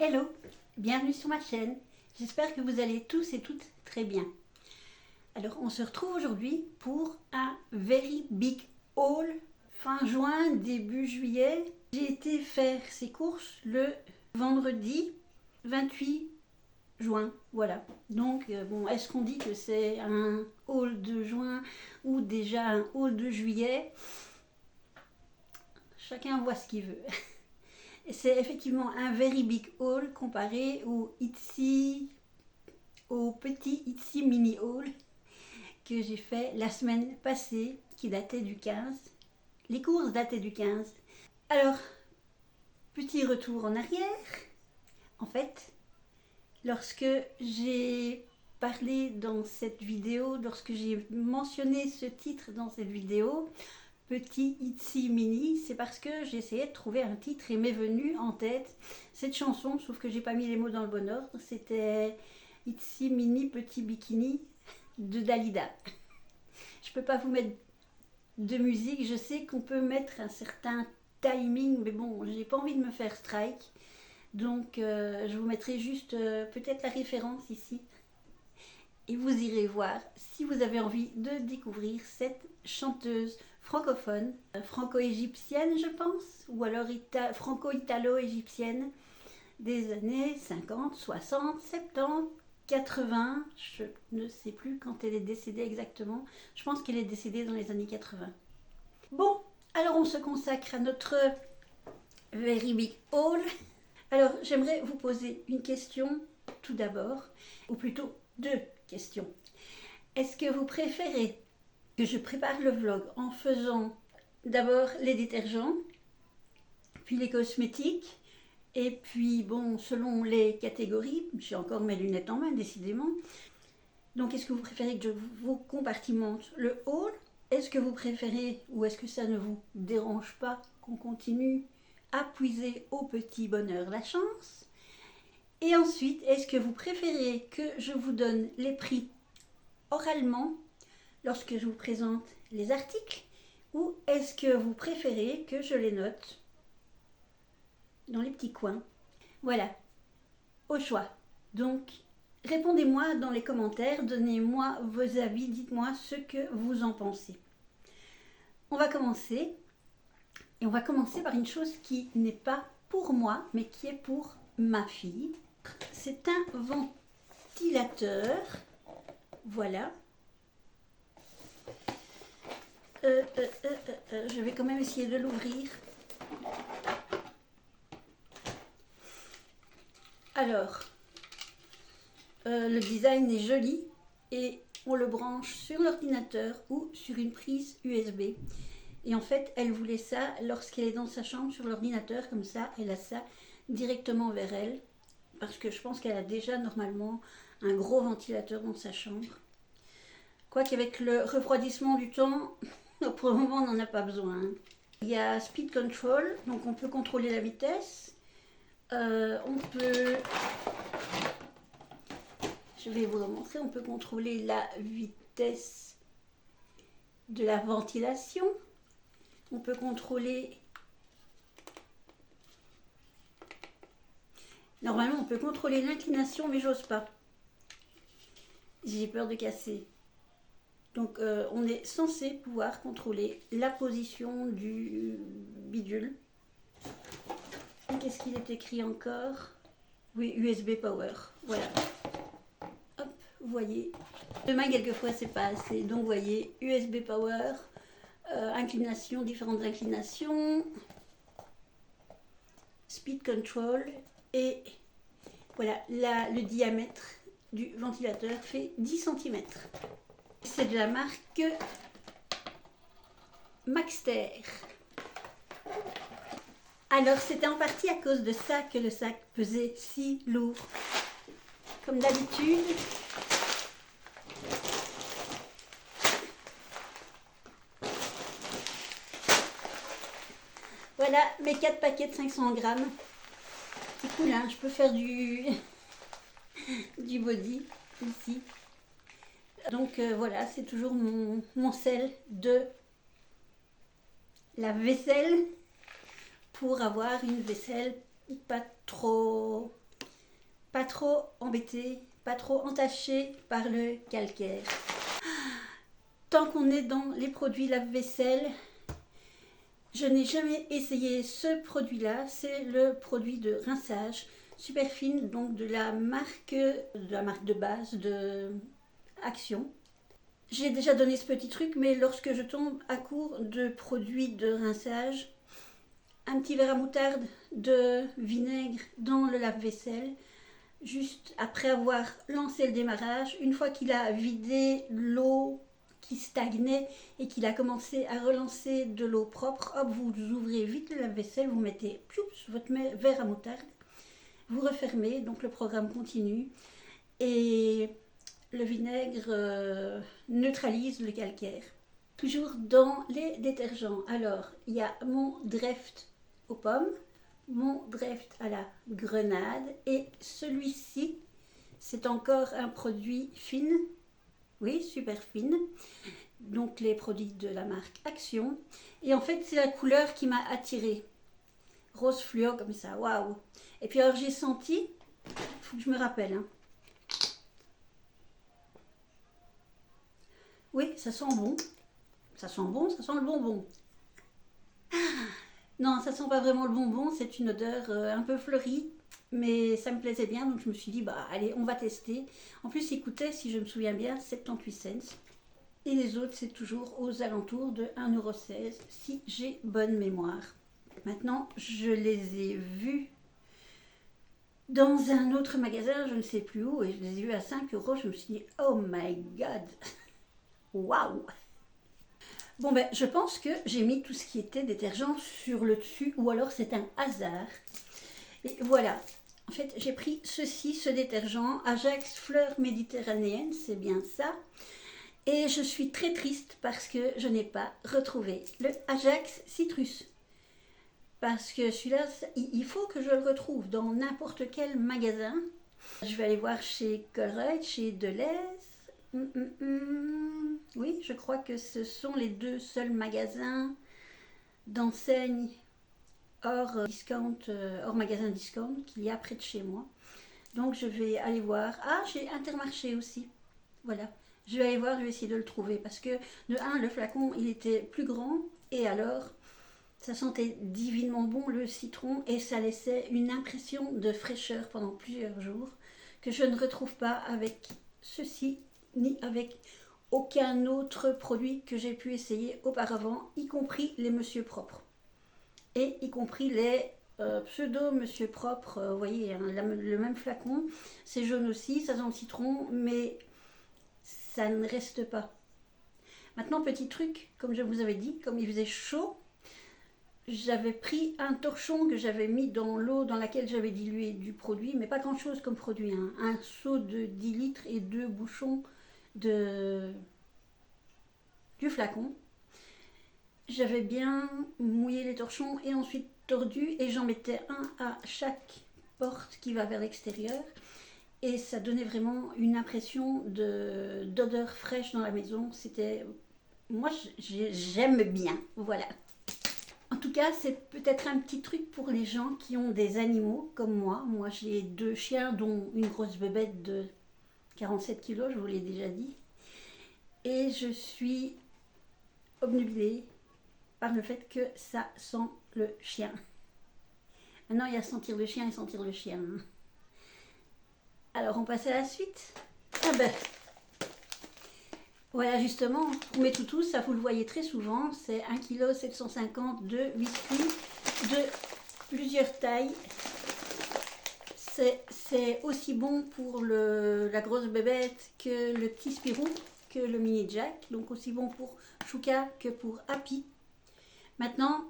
Hello, bienvenue sur ma chaîne. J'espère que vous allez tous et toutes très bien. Alors, on se retrouve aujourd'hui pour un very big haul. Fin juin, début juillet. J'ai été faire ces courses le vendredi 28 juin. Voilà. Donc, bon, est-ce qu'on dit que c'est un haul de juin ou déjà un haul de juillet? Chacun voit ce qu'il veut. C'est effectivement un very big haul comparé au petit Itsy mini haul que j'ai fait la semaine passée, qui datait du 15. Les courses dataient du 15. Alors, petit retour en arrière. En fait, lorsque j'ai parlé dans cette vidéo, lorsque j'ai mentionné ce titre dans cette vidéo, Petit Itsy Mini, c'est parce que j'essayais de trouver un titre et m'est venu en tête cette chanson, sauf que j'ai pas mis les mots dans le bon ordre. C'était Itsy Mini Petit Bikini de Dalida. Je peux pas vous mettre de musique, je sais qu'on peut mettre un certain timing, mais bon, j'ai pas envie de me faire strike, donc je vous mettrai juste peut-être la référence ici. Et vous irez voir si vous avez envie de découvrir cette chanteuse francophone, franco-égyptienne je pense, ou alors franco-italo-égyptienne des années 50, 60, 70, 80, je ne sais plus quand elle est décédée exactement, je pense qu'elle est décédée dans les années 80. Bon, alors on se consacre à notre very big haul. Alors j'aimerais vous poser une question tout d'abord, ou plutôt deux questions. Est-ce que vous préférez que je prépare le vlog en faisant d'abord les détergents, puis les cosmétiques, et puis bon, selon les catégories, j'ai encore mes lunettes en main décidément. Donc est-ce que vous préférez que je vous compartimente le haul? Est-ce que vous préférez, ou est-ce que ça ne vous dérange pas qu'on continue à puiser au petit bonheur la chance? Et ensuite, est-ce que vous préférez que je vous donne les prix oralement lorsque je vous présente les articles, ou est-ce que vous préférez que je les note dans les petits coins? Voilà, au choix. Donc, répondez-moi dans les commentaires, donnez-moi vos avis, dites-moi ce que vous en pensez. On va commencer, et on va commencer par une chose qui n'est pas pour moi, mais qui est pour ma fille. C'est un ventilateur, voilà. Je vais quand même essayer de l'ouvrir. Alors, le design est joli et on le branche sur l'ordinateur ou sur une prise USB. Et en fait, elle voulait ça lorsqu'elle est dans sa chambre sur l'ordinateur, comme ça, elle a ça directement vers elle. Parce que je pense qu'elle a déjà normalement un gros ventilateur dans sa chambre. Quoique avec le refroidissement du temps, pour le moment, on n'en a pas besoin. Il y a Speed Control, donc on peut contrôler la vitesse. On peut, je vais vous le montrer, on peut contrôler la vitesse de la ventilation. On peut contrôler, normalement on peut contrôler l'inclination, mais j'ose pas. J'ai peur de casser. Donc on est censé pouvoir contrôler la position du bidule. Qu'est-ce qu'il est écrit encore? Oui, USB Power. Voilà. Hop, vous voyez. Demain, quelquefois, c'est pas assez. Donc, vous voyez, USB Power, inclination, différentes inclinations, Speed Control. Et voilà, le diamètre du ventilateur fait 10 cm. C'est de la marque Maxter. Alors, c'était en partie à cause de ça que le sac pesait si lourd. Comme d'habitude, voilà mes 4 paquets de 500 grammes. C'est cool, hein, je peux faire du body ici. Donc voilà, c'est toujours mon sel de la vaisselle, pour avoir une vaisselle pas trop pas trop embêté, pas trop entaché par le calcaire. Tant qu'on est dans les produits lave-vaisselle, je n'ai jamais essayé ce produit-là. C'est le produit de rinçage Superfine, donc de la marque de base de Action. J'ai déjà donné ce petit truc, mais lorsque je tombe à court de produits de rinçage, un petit verre à moutarde de vinaigre dans le lave-vaisselle, juste après avoir lancé le démarrage, une fois qu'il a vidé l'eau qui stagnait et qu'il a commencé à relancer de l'eau propre, hop, vous ouvrez vite le lave-vaisselle, vous mettez votre verre à moutarde, vous refermez, donc le programme continue et le vinaigre neutralise le calcaire. Toujours dans les détergents, alors il y a mon Dreft aux pommes, mon Dreft à la grenade et celui-ci c'est encore un produit fine, oui super fine, donc les produits de la marque Action, et en fait c'est la couleur qui m'a attirée, rose fluo comme ça, waouh. Et puis alors j'ai senti, faut que je me rappelle, hein. Oui, ça sent bon, ça sent bon, ça sent le bonbon. Non, ça sent pas vraiment le bonbon, c'est une odeur un peu fleurie, mais ça me plaisait bien, donc je me suis dit, bah allez, on va tester. En plus, il coûtait, si je me souviens bien, 78 cents. Et les autres, c'est toujours aux alentours de 1,16 €, si j'ai bonne mémoire. Maintenant, je les ai vus dans un autre magasin, je ne sais plus où, et je les ai vus à 5 €. Je me suis dit, oh my god, waouh! Bon ben, je pense que j'ai mis tout ce qui était détergent sur le dessus, ou alors c'est un hasard. Et voilà, en fait j'ai pris ceci, ce détergent, Ajax Fleur Méditerranéenne, c'est bien ça. Et je suis très triste parce que je n'ai pas retrouvé le Ajax Citrus. Parce que celui-là, il faut que je le retrouve dans n'importe quel magasin. Je vais aller voir chez Colruyt, chez Deleuze. Oui, je crois que ce sont les deux seuls magasins d'enseigne hors discount, hors magasin discount qu'il y a près de chez moi. Donc je vais aller voir. Ah, j'ai Intermarché aussi. Voilà. Je vais aller voir, je vais essayer de le trouver. Parce que, de un, le flacon, il était plus grand. Et alors, ça sentait divinement bon le citron. Et ça laissait une impression de fraîcheur pendant plusieurs jours. Que je ne retrouve pas avec ceci, ni avec aucun autre produit que j'ai pu essayer auparavant. Y compris les Monsieur Propre. Et y compris les pseudo Monsieur Propre. Vous voyez, hein, le même flacon. C'est jaune aussi, ça sent le citron. Mais ça ne reste pas. Maintenant, petit truc, comme je vous avais dit, comme il faisait chaud, j'avais pris un torchon que j'avais mis dans l'eau dans laquelle j'avais dilué du produit, mais pas grand chose comme produit, hein. Un seau de 10 litres et 2 bouchons du flacon. J'avais bien mouillé les torchons et ensuite tordu, et j'en mettais un à chaque porte qui va vers l'extérieur. Et ça donnait vraiment une impression d'odeur fraîche dans la maison. C'était... Moi, j'aime bien. Voilà. En tout cas, c'est peut-être un petit truc pour les gens qui ont des animaux comme moi. Moi, j'ai 2 chiens, dont une grosse bébête de 47 kilos, je vous l'ai déjà dit. Et je suis obnubilée par le fait que ça sent le chien. Maintenant, il y a sentir le chien et sentir le chien, hein. Alors, on passe à la suite. Ah ben, voilà justement, pour mes toutous, ça vous le voyez très souvent, c'est 1,750 kg de biscuits de plusieurs tailles. C'est aussi bon pour la grosse bébête que le petit Spirou, que le mini Jack, donc aussi bon pour Chouka que pour Happy. Maintenant,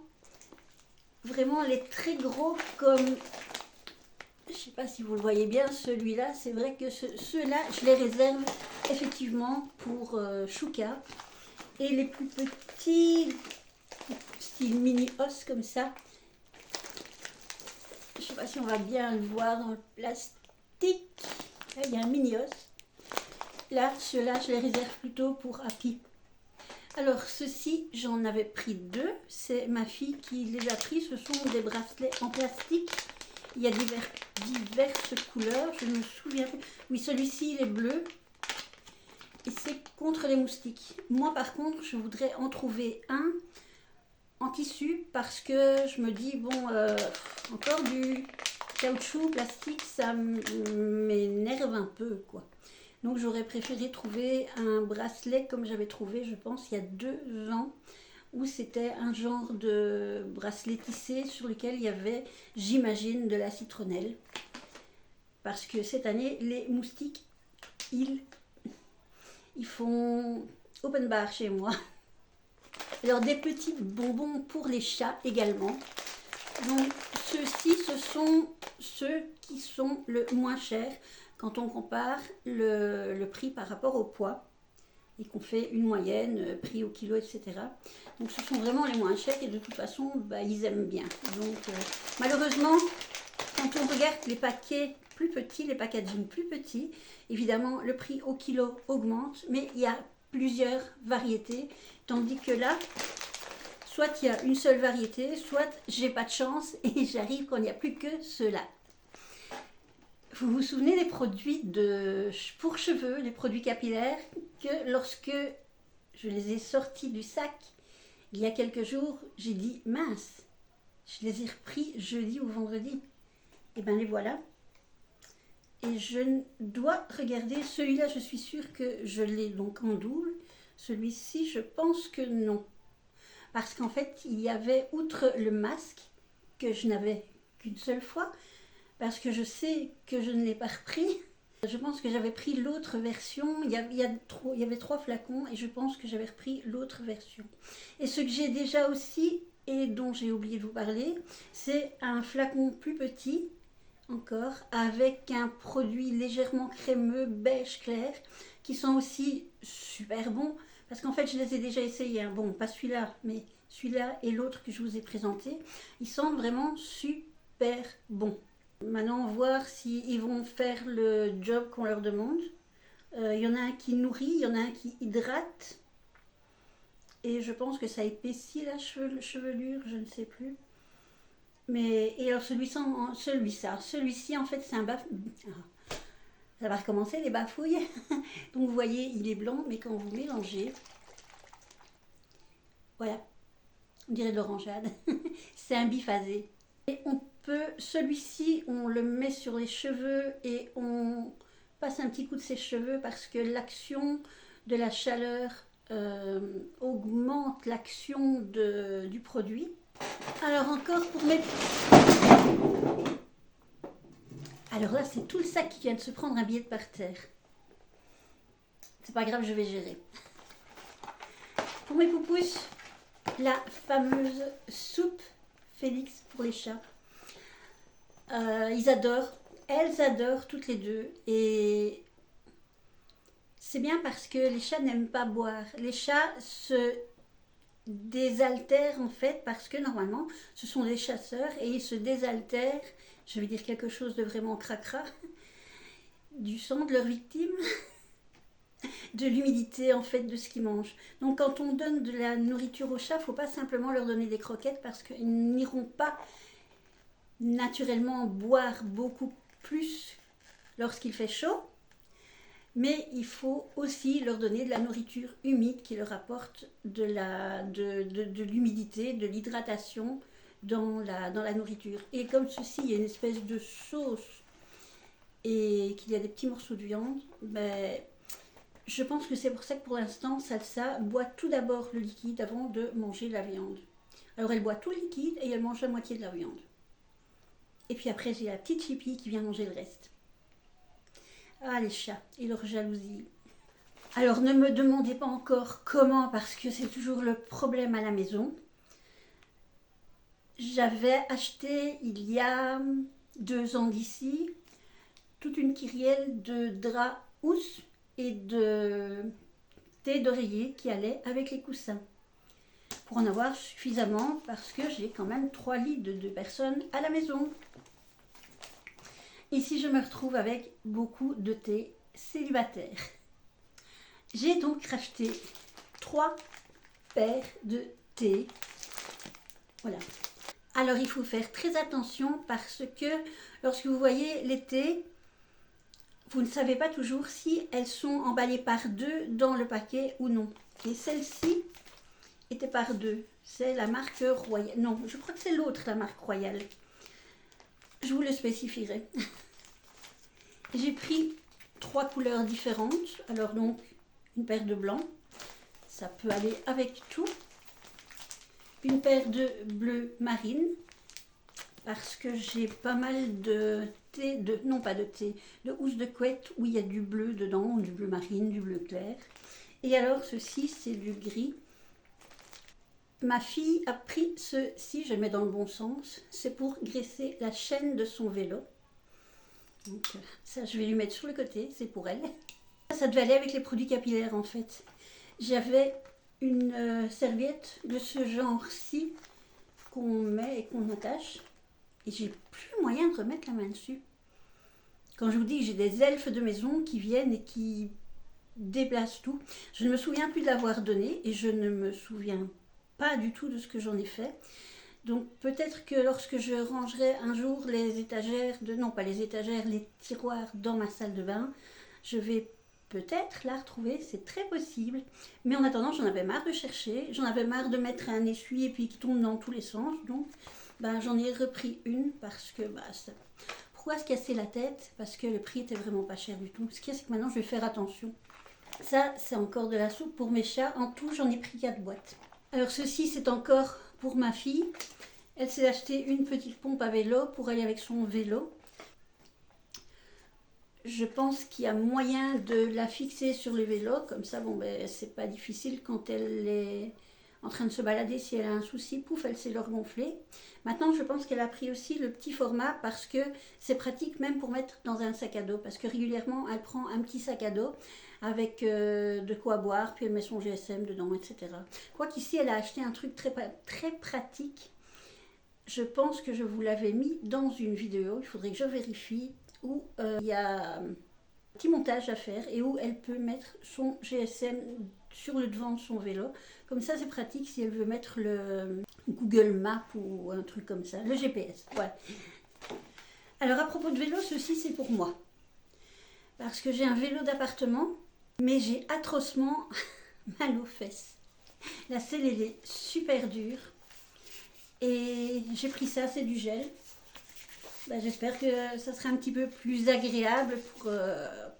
vraiment les très gros comme... Je ne sais pas si vous le voyez bien, celui-là, c'est vrai que ceux-là, je les réserve effectivement pour Chouka. Et les plus petits, style mini os comme ça, je ne sais pas si on va bien le voir dans le plastique. Là, il y a un mini os. Là, ceux-là, je les réserve plutôt pour Happy. Alors, ceux-ci, j'en avais pris 2. C'est ma fille qui les a pris. Ce sont des bracelets en plastique. Il y a diverses couleurs, je ne me souviens plus. Oui, celui-ci, il est bleu. Et c'est contre les moustiques. Moi, par contre, je voudrais en trouver un en tissu parce que je me dis, bon, encore du caoutchouc, plastique, ça m'énerve un peu, quoi. Donc, j'aurais préféré trouver un bracelet comme j'avais trouvé, je pense, il y a 2 ans, où c'était un genre de bracelet tissé sur lequel il y avait, j'imagine, de la citronnelle. Parce que cette année, les moustiques, ils font open bar chez moi. Alors des petits bonbons pour les chats également. Donc ceux-ci, ce sont ceux qui sont le moins chers quand on compare le prix par rapport au poids et qu'on fait une moyenne, prix au kilo, etc. Donc ce sont vraiment les moins chers et de toute façon, bah, ils aiment bien. Donc malheureusement, quand on regarde les paquets plus petits, les packaging plus petits, évidemment le prix au kilo augmente, mais il y a plusieurs variétés, tandis que là, soit il y a une seule variété, soit j'ai pas de chance et j'arrive quand il n'y a plus que ceux-là. Vous vous souvenez des produits pour cheveux, les produits capillaires, que lorsque je les ai sortis du sac, il y a quelques jours, j'ai dit mince, je les ai repris jeudi ou vendredi. Et bien les voilà. Et je dois regarder, celui-là je suis sûre que je l'ai donc en double, celui-ci je pense que non. Parce qu'en fait il y avait, outre le masque, que je n'avais qu'une seule fois, parce que je sais que je ne l'ai pas repris, je pense que j'avais pris l'autre version, il y avait 3 flacons et je pense que j'avais repris l'autre version. Et ce que j'ai déjà aussi, et dont j'ai oublié de vous parler, c'est un flacon plus petit, encore, avec un produit légèrement crémeux, beige clair, qui sont aussi super bons, parce qu'en fait je les ai déjà essayés, hein. Bon, pas celui-là, mais celui-là et l'autre que je vous ai présenté, ils sont vraiment super bons. Maintenant, voir s'ils vont faire le job qu'on leur demande. Il y en a un qui nourrit, il y en a un qui hydrate, et je pense que ça épaissit la chevelure, je ne sais plus. Mais, et alors celui-ci en fait c'est un ça va recommencer les bafouilles. Donc vous voyez, il est blanc, mais quand vous mélangez, voilà, on dirait de l'orangeade. C'est un biphasé. Et celui-ci, on le met sur les cheveux et on passe un petit coup de sèche-cheveux parce que l'action de la chaleur augmente l'action du produit. Alors encore pour mes... Alors là, c'est tout le sac qui vient de se prendre un billet par terre. C'est pas grave, je vais gérer. Pour mes poupous, la fameuse soupe Félix pour les chats. Ils adorent, elles adorent toutes les deux. Et c'est bien parce que les chats n'aiment pas boire. Les chats se désaltèrent en fait parce que normalement ce sont des chasseurs et ils se désaltèrent, je vais dire quelque chose de vraiment cracra, du sang de leurs victimes, de l'humidité en fait de ce qu'ils mangent. Donc quand on donne de la nourriture aux chats, il ne faut pas simplement leur donner des croquettes parce qu'ils n'iront pas naturellement boire beaucoup plus lorsqu'il fait chaud. Mais il faut aussi leur donner de la nourriture humide qui leur apporte de l'humidité, de l'hydratation dans la nourriture. Et comme ceci, il y a une espèce de sauce et qu'il y a des petits morceaux de viande, ben, je pense que c'est pour ça que pour l'instant, Salsa boit tout d'abord le liquide avant de manger la viande. Alors elle boit tout le liquide et elle mange la moitié de la viande. Et puis après, j'ai la petite Chippy qui vient manger le reste. Ah, les chats et leur jalousie. Alors, ne me demandez pas encore comment, parce que c'est toujours le problème à la maison. J'avais acheté, il y a 2 ans d'ici, toute une kyrielle de draps housses et de thé d'oreiller qui allait avec les coussins. Pour en avoir suffisamment, parce que j'ai quand même 3 lits de 2 personnes à la maison. Ici, je me retrouve avec beaucoup de thé célibataire. J'ai donc racheté 3 paires de thé. Voilà. Alors il faut faire très attention parce que lorsque vous voyez l'été, vous ne savez pas toujours si elles sont emballées par deux dans le paquet ou non. Et celle-ci était par deux. C'est la marque Royale. Non, je crois que c'est l'autre, la marque Royale. Je vous le spécifierai. J'ai pris 3 couleurs différentes. Alors donc, une paire de blanc. Ça peut aller avec tout. Une paire de bleu marine. Parce que j'ai pas mal de thé, non pas de thé, de housse de couette où il y a du bleu dedans, du bleu marine, du bleu clair. Et alors ceci, c'est du gris. Ma fille a pris ceci, je le mets dans le bon sens, c'est pour graisser la chaîne de son vélo. Donc ça, je vais lui mettre sur le côté, c'est pour elle. Ça devait aller avec les produits capillaires en fait. J'avais une serviette de ce genre-ci qu'on met et qu'on attache. Et j'ai plus moyen de remettre la main dessus. Quand je vous dis que j'ai des elfes de maison qui viennent et qui déplacent tout, je ne me souviens plus de l'avoir donné et je ne me souviens pas du tout de ce que j'en ai fait. Donc peut-être que lorsque je rangerai un jour les étagères, non pas les étagères, les tiroirs dans ma salle de bain, je vais peut-être la retrouver, c'est très possible. Mais en attendant, j'en avais marre de chercher, j'en avais marre de mettre un essuie et puis qui tombe dans tous les sens. Donc j'en ai repris une parce que pourquoi se casser la tête? Parce que le prix était vraiment pas cher du tout. Ce qu'il y a, c'est que maintenant je vais faire attention. Ça, c'est encore de la soupe pour mes chats. En tout, j'en ai pris 4 boîtes. Alors ceci, c'est encore pour ma fille. Elle s'est acheté une petite pompe à vélo pour aller avec son vélo. Je pense qu'il y a moyen de la fixer sur le vélo. Comme ça, c'est pas difficile quand elle est en train de se balader. Si elle a un souci, pouf, elle sait le regonfler. Maintenant, je pense qu'elle a pris aussi le petit format parce que c'est pratique même pour mettre dans un sac à dos. Parce que régulièrement, elle prend un petit sac à dos avec de quoi boire, puis elle met son GSM dedans, etc. Quoiqu'ici, elle a acheté un truc très, très pratique. Je pense que je vous l'avais mis dans une vidéo. Il faudrait que je vérifie où il y a un petit montage à faire et où elle peut mettre son GSM sur le devant de son vélo. Comme ça, c'est pratique si elle veut mettre le Google Maps ou un truc comme ça, le GPS. Ouais. Alors, à propos de vélo, ceci, c'est pour moi. Parce que j'ai un vélo d'appartement, mais j'ai atrocement mal aux fesses. La selle, elle est super dure. Et j'ai pris ça, c'est du gel. J'espère que ça sera un petit peu plus agréable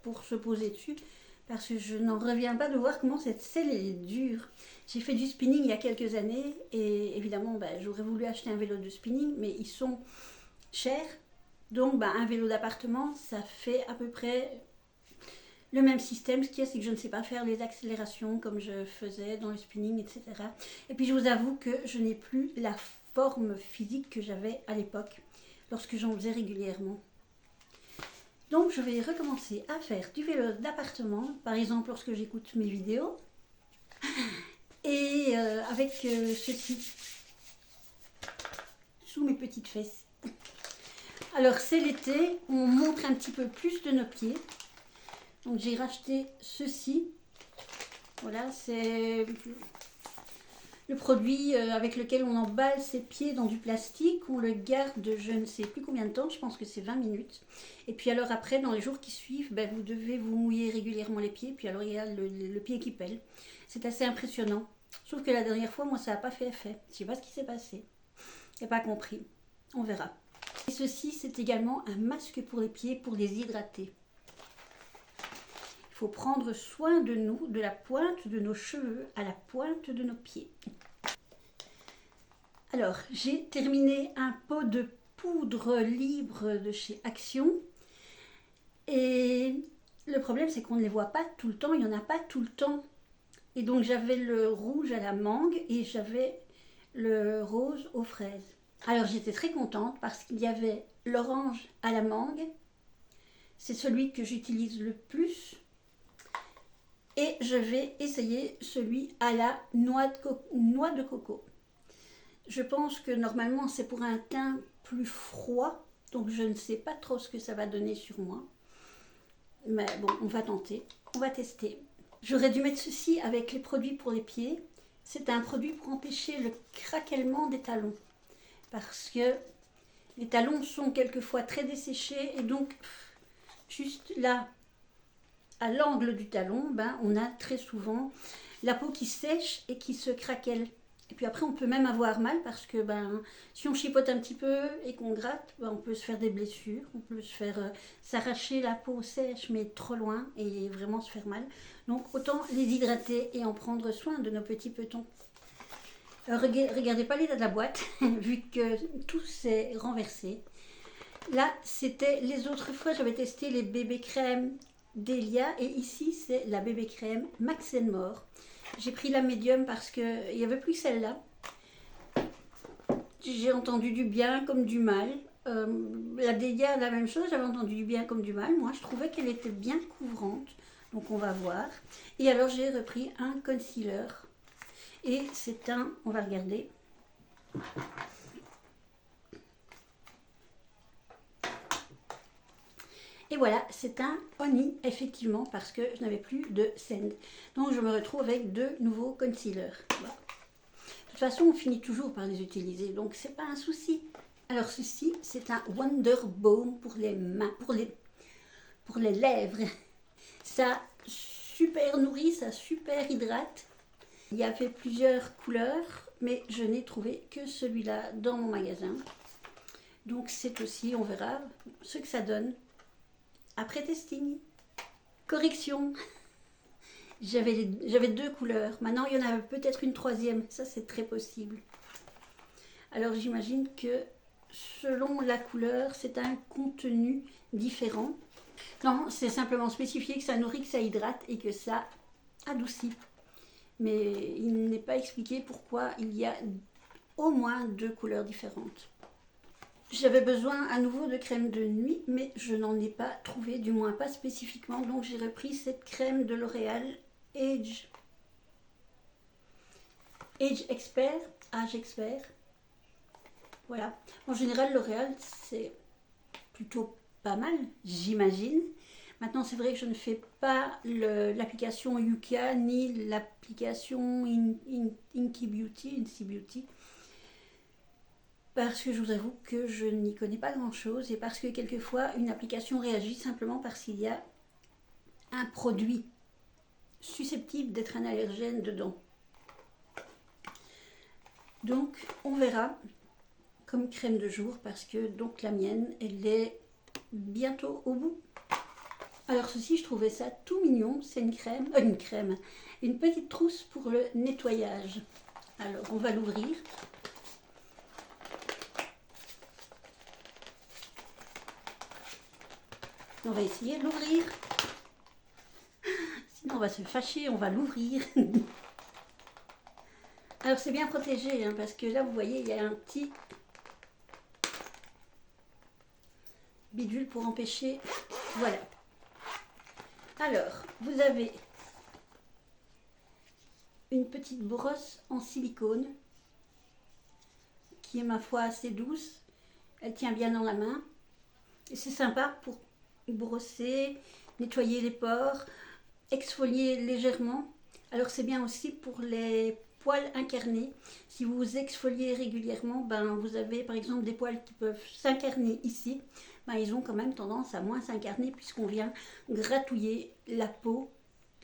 pour se poser dessus. Parce que je n'en reviens pas de voir comment cette selle est dure. J'ai fait du spinning il y a quelques années. Et évidemment, j'aurais voulu acheter un vélo de spinning. Mais ils sont chers. Donc un vélo d'appartement, ça fait à peu près le même système. Ce qu'il y a, c'est que je ne sais pas faire les accélérations comme je faisais dans le spinning, etc. Et puis je vous avoue que je n'ai plus la forme physique que j'avais à l'époque, lorsque j'en faisais régulièrement. Donc je vais recommencer à faire du vélo d'appartement, par exemple lorsque j'écoute mes vidéos, et avec ceci, sous mes petites fesses. Alors c'est l'été, on montre un petit peu plus de nos pieds. Donc j'ai racheté ceci. Voilà, c'est le produit avec lequel on emballe ses pieds dans du plastique. On le garde je ne sais plus combien de temps, je pense que c'est 20 minutes. Et puis alors après, dans les jours qui suivent, vous devez vous mouiller régulièrement les pieds. Puis alors il y a le pied qui pèle. C'est assez impressionnant. Sauf que la dernière fois, moi ça n'a pas fait effet. Je ne sais pas ce qui s'est passé. Je n'ai pas compris. On verra. Et ceci, c'est également un masque pour les pieds pour les hydrater. Il faut prendre soin de nous, de la pointe de nos cheveux à la pointe de nos pieds. Alors, j'ai terminé un pot de poudre libre de chez Action. Et le problème, c'est qu'on ne les voit pas tout le temps. Il n'y en a pas tout le temps. Et donc, j'avais le rouge à la mangue et j'avais le rose aux fraises. Alors, j'étais très contente parce qu'il y avait l'orange à la mangue. C'est celui que j'utilise le plus. Et je vais essayer celui à la noix de coco. Je pense que normalement c'est pour un teint plus froid. Donc je ne sais pas trop ce que ça va donner sur moi. Mais bon, on va tenter. On va tester. J'aurais dû mettre ceci avec les produits pour les pieds. C'est un produit pour empêcher le craquellement des talons. parce que les talons sont quelquefois très desséchés et donc juste là, à l'angle du talon, ben, on a très souvent la peau qui sèche et qui se craquelle. Et puis après, on peut même avoir mal parce que ben, si on chipote un petit peu et qu'on gratte, ben, on peut se faire des blessures, on peut se faire s'arracher la peau sèche mais trop loin et vraiment se faire mal. Donc autant les hydrater et en prendre soin de nos petits petons. Regardez pas l'état de la boîte, vu que tout s'est renversé. Là, c'était les autres fois, j'avais testé les bébés crèmes d'Elia et ici, c'est la bébé crème Max More. J'ai pris la médium parce qu'il n'y avait plus que celle-là. J'ai entendu du bien comme du mal. La Delia, la même chose, j'avais entendu du bien comme du mal. Moi, je trouvais qu'elle était bien couvrante. Donc, on va voir. Et alors, j'ai repris un concealer. Et c'est un, on va regarder. Et voilà, c'est un Honey, effectivement, parce que je n'avais plus de Sand. Donc, je me retrouve avec deux nouveaux concealers. Voilà. De toute façon, on finit toujours par les utiliser, donc c'est pas un souci. Alors, ceci, c'est un Wonder Balm pour les mains, pour les lèvres. Ça super nourrit, ça super hydrate. Il y avait plusieurs couleurs, mais je n'ai trouvé que celui-là dans mon magasin. Donc, c'est aussi, on verra ce que ça donne. Après testing, correction, j'avais deux couleurs. Maintenant, il y en a peut-être une troisième. Ça, c'est très possible. Alors, j'imagine que selon la couleur, c'est un contenu différent. Non, c'est simplement spécifié que ça nourrit, que ça hydrate et que ça adoucit. Mais il n'est pas expliqué pourquoi il y a au moins deux couleurs différentes. J'avais besoin à nouveau de crème de nuit, mais je n'en ai pas trouvé, du moins pas spécifiquement. Donc j'ai repris cette crème de L'Oréal Age Expert, Age Expert. Voilà. En général, L'Oréal, c'est plutôt pas mal, j'imagine. Maintenant, c'est vrai que je ne fais pas l'application Yuka ni l'application Inky Beauty. Parce que je vous avoue que je n'y connais pas grand-chose et parce que quelquefois une application réagit simplement parce qu'il y a un produit susceptible d'être un allergène dedans. Donc on verra comme crème de jour parce que donc la mienne, elle est bientôt au bout. Alors ceci, je trouvais ça tout mignon, c'est une crème, une petite trousse pour le nettoyage. Alors on va l'ouvrir. On va essayer de l'ouvrir. Sinon, on va se fâcher, on va l'ouvrir. Alors, c'est bien protégé, hein, parce que là, vous voyez, il y a un petit bidule pour empêcher. Voilà. Alors, vous avez une petite brosse en silicone qui est, ma foi, assez douce. Elle tient bien dans la main. Et c'est sympa pour brosser, nettoyer les pores, exfolier légèrement. Alors c'est bien aussi pour les poils incarnés. Si vous exfoliez régulièrement, ben, vous avez par exemple des poils qui peuvent s'incarner ici. Ben, ils ont quand même tendance à moins s'incarner puisqu'on vient gratouiller la peau,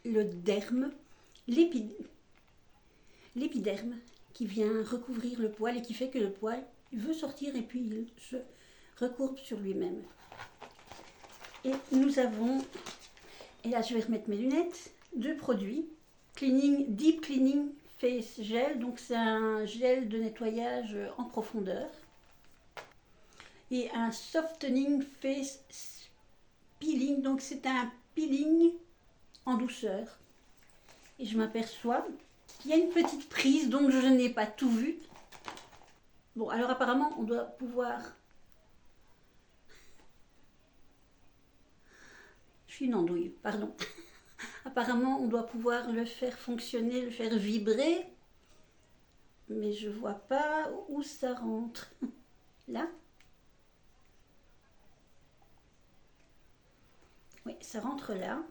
le derme, l'épiderme qui vient recouvrir le poil et qui fait que le poil veut sortir et puis il se recourbe sur lui-même. Et nous avons, et là je vais remettre mes lunettes, deux produits. Deep Cleaning Face Gel, donc c'est un gel de nettoyage en profondeur. Et un Softening Face Peeling, donc c'est un peeling en douceur. Et je m'aperçois qu'il y a une petite prise, donc je n'ai pas tout vu. Bon, alors apparemment on doit pouvoir... Je suis une andouille, pardon. Apparemment, on doit pouvoir le faire fonctionner, le faire vibrer. Mais je vois pas où ça rentre. Là? Oui, ça rentre là.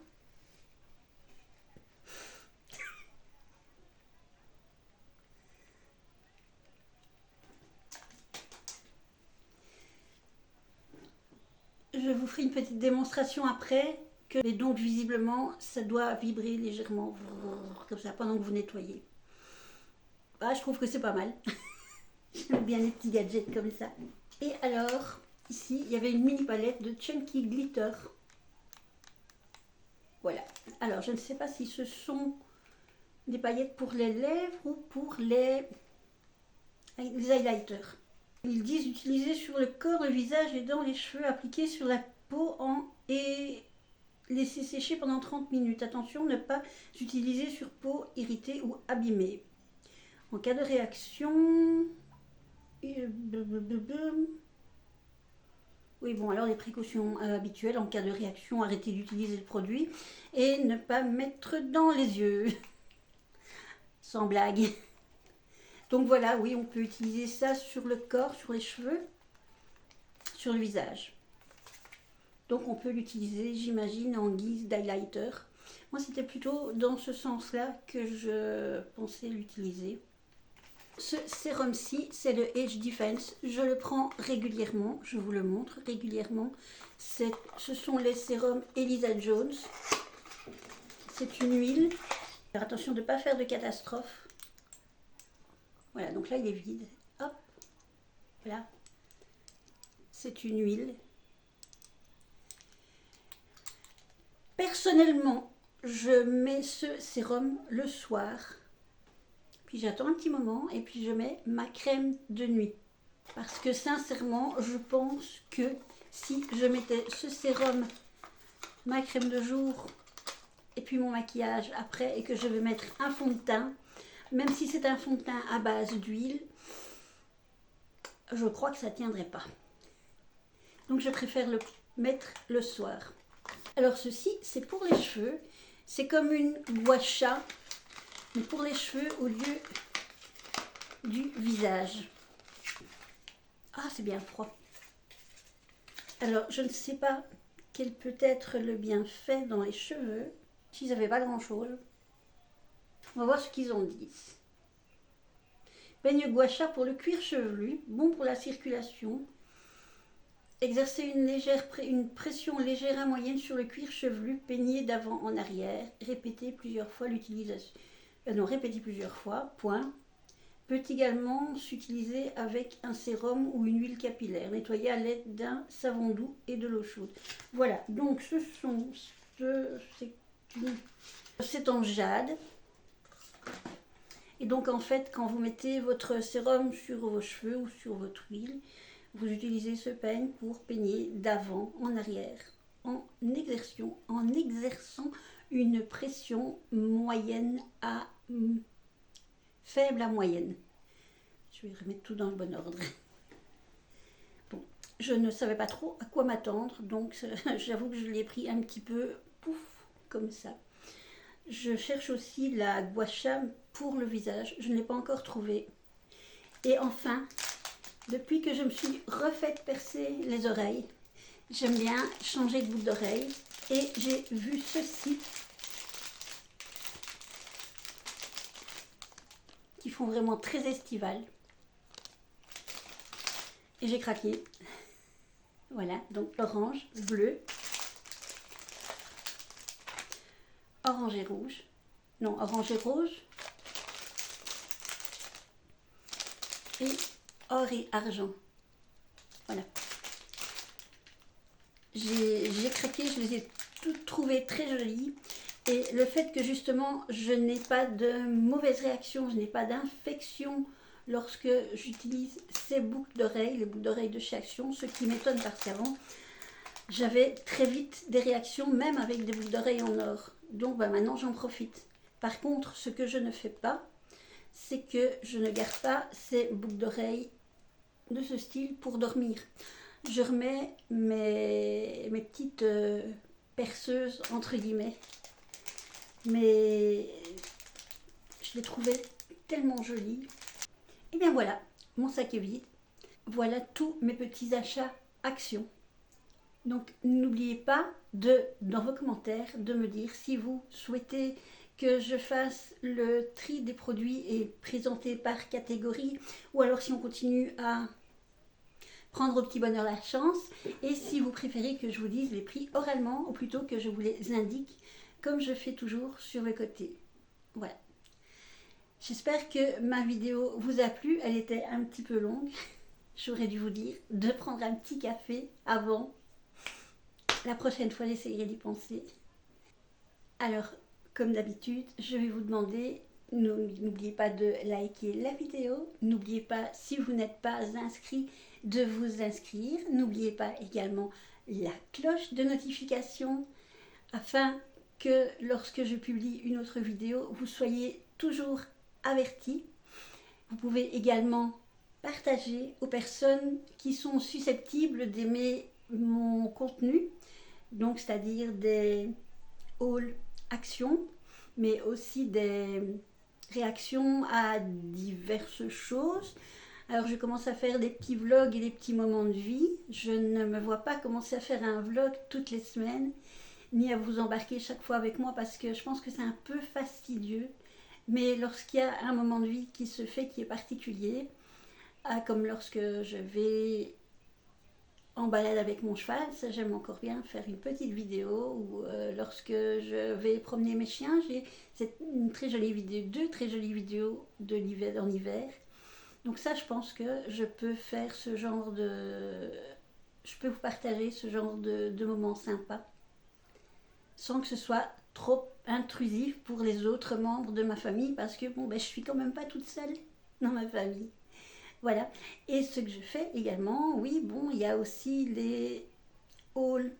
ferai une petite démonstration après. Et donc visiblement ça doit vibrer légèrement comme ça pendant que vous nettoyez. Ah, je trouve que c'est pas mal. J'aime bien les petits gadgets comme ça. Et alors, ici, il y avait une mini palette de Chunky Glitter. Voilà. Alors, je ne sais pas si ce sont des paillettes pour les lèvres ou pour les highlighters. Ils disent utiliser sur le corps, le visage et dans les cheveux, appliquer sur la peau et laisser sécher pendant 30 minutes. Attention, ne pas utiliser sur peau irritée ou abîmée. En cas de réaction... Oui, bon, alors les précautions habituelles en cas de réaction, arrêtez d'utiliser le produit et ne pas mettre dans les yeux. Sans blague. Donc voilà, oui, on peut utiliser ça sur le corps, sur les cheveux, sur le visage. Donc on peut l'utiliser, j'imagine, en guise d'highlighter. Moi, c'était plutôt dans ce sens-là que je pensais l'utiliser. Ce sérum-ci, c'est le Age Defense. Je le prends régulièrement, je vous le montre régulièrement. Ce sont les sérums Elisa Jones. C'est une huile. Faire attention de ne pas faire de catastrophe. Voilà, donc là il est vide. Hop, voilà. C'est une huile. Personnellement, je mets ce sérum le soir. Puis j'attends un petit moment et puis je mets ma crème de nuit. Parce que sincèrement, je pense que si je mettais ce sérum, ma crème de jour et puis mon maquillage après et que je vais mettre un fond de teint, même si c'est un fond de teint à base d'huile, je crois que ça ne tiendrait pas. Donc je préfère le mettre le soir. Alors ceci, c'est pour les cheveux. C'est comme une gua sha, mais pour les cheveux au lieu du visage. Ah, c'est bien froid. Alors, je ne sais pas quel peut être le bienfait dans les cheveux. S'ils n'avaient pas grand-chose. On va voir ce qu'ils en disent. Peigne gua sha pour le cuir chevelu, bon pour la circulation. Exercer une pression légère à moyenne sur le cuir chevelu, peigné d'avant en arrière. Répétez plusieurs fois l'utilisation. Répétez plusieurs fois, point. Peut également s'utiliser avec un sérum ou une huile capillaire. Nettoyer à l'aide d'un savon doux et de l'eau chaude. Voilà, donc c'est en jade. Et donc en fait, quand vous mettez votre sérum sur vos cheveux ou sur votre huile, vous utilisez ce peigne pour peigner d'avant en arrière, en exerçant une pression moyenne à faible à moyenne. Je vais remettre tout dans le bon ordre. Bon, je ne savais pas trop à quoi m'attendre, donc j'avoue que je l'ai pris un petit peu pouf, comme ça. Je cherche aussi la gua sha pour le visage, je ne l'ai pas encore trouvé. Et enfin, depuis que je me suis refaite percer les oreilles, j'aime bien changer de boucle d'oreille et j'ai vu ceci qui font vraiment très estival et j'ai craqué. Voilà, donc orange, bleu, orange et rouge, non, orange et rose et or et argent. Voilà. J'ai craqué, je les ai toutes trouvées très jolies. Et le fait que justement je n'ai pas de mauvaise réaction, je n'ai pas d'infection lorsque j'utilise ces boucles d'oreilles, les boucles d'oreilles de chez Action, ce qui m'étonne parce qu'avant j'avais très vite des réactions même avec des boucles d'oreilles en or. Donc maintenant j'en profite. Par contre, ce que je ne fais pas, c'est que je ne garde pas ces boucles d'oreilles de ce style pour dormir. Je remets mes petites perceuses entre guillemets. Mais je les trouvais tellement jolies. Et bien voilà, mon sac est vide. Voilà tous mes petits achats Action. Donc n'oubliez pas dans vos commentaires de me dire si vous souhaitez que je fasse le tri des produits et présenter par catégorie, ou alors si on continue à prendre au petit bonheur la chance, et si vous préférez que je vous dise les prix oralement, ou plutôt que je vous les indique, comme je fais toujours sur le côté. Voilà. J'espère que ma vidéo vous a plu, elle était un petit peu longue. J'aurais dû vous dire de prendre un petit café avant. La prochaine fois, j'essaierai d'y penser. Alors, comme d'habitude, je vais vous demander, n'oubliez pas de liker la vidéo. N'oubliez pas, si vous n'êtes pas inscrit, de vous inscrire. N'oubliez pas également la cloche de notification afin que lorsque je publie une autre vidéo, vous soyez toujours avertis. Vous pouvez également partager aux personnes qui sont susceptibles d'aimer mon contenu, donc c'est-à-dire des hauls actions, mais aussi des réactions à diverses choses. Alors je commence à faire des petits vlogs et des petits moments de vie. Je ne me vois pas commencer à faire un vlog toutes les semaines, ni à vous embarquer chaque fois avec moi parce que je pense que c'est un peu fastidieux. Mais lorsqu'il y a un moment de vie qui se fait, qui est particulier, comme lorsque je vais en balade avec mon cheval, ça j'aime encore bien faire une petite vidéo, ou lorsque je vais promener mes chiens, j'ai une très jolie vidéo, deux très jolies vidéos de l'hiver, en hiver. Donc ça, je pense que je peux faire ce genre de... Je peux vous partager ce genre de moments sympas, sans que ce soit trop intrusif pour les autres membres de ma famille, parce que bon, ben, je suis quand même pas toute seule dans ma famille. Voilà. Et ce que je fais également, oui, bon, il y a aussi les hauls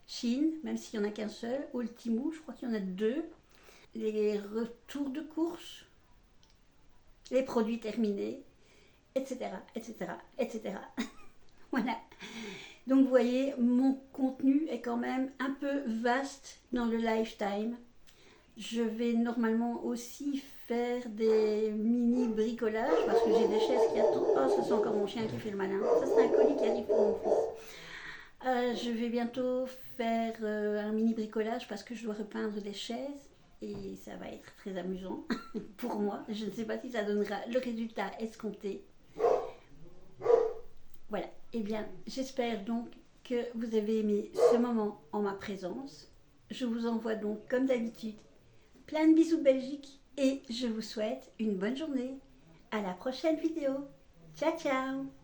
Chine, même s'il n'y en a qu'un seul, haul Temu, je crois qu'il y en a deux, les retours de course, les produits terminés, etc., etc., etc. Voilà. Donc vous voyez, mon contenu est quand même un peu vaste dans le lifetime. Je vais normalement aussi faire des mini bricolages parce que j'ai des chaises qui attendent. Oh, ça c'est encore mon chien qui fait le malin. Ça c'est un colis qui arrive pour mon fils. Je vais bientôt faire un mini bricolage parce que je dois repeindre des chaises et ça va être très amusant pour moi. Je ne sais pas si ça donnera le résultat escompté. Voilà. Eh bien, j'espère donc que vous avez aimé ce moment en ma présence. Je vous envoie donc, comme d'habitude, plein de bisous de Belgique et je vous souhaite une bonne journée. À la prochaine vidéo. Ciao, ciao!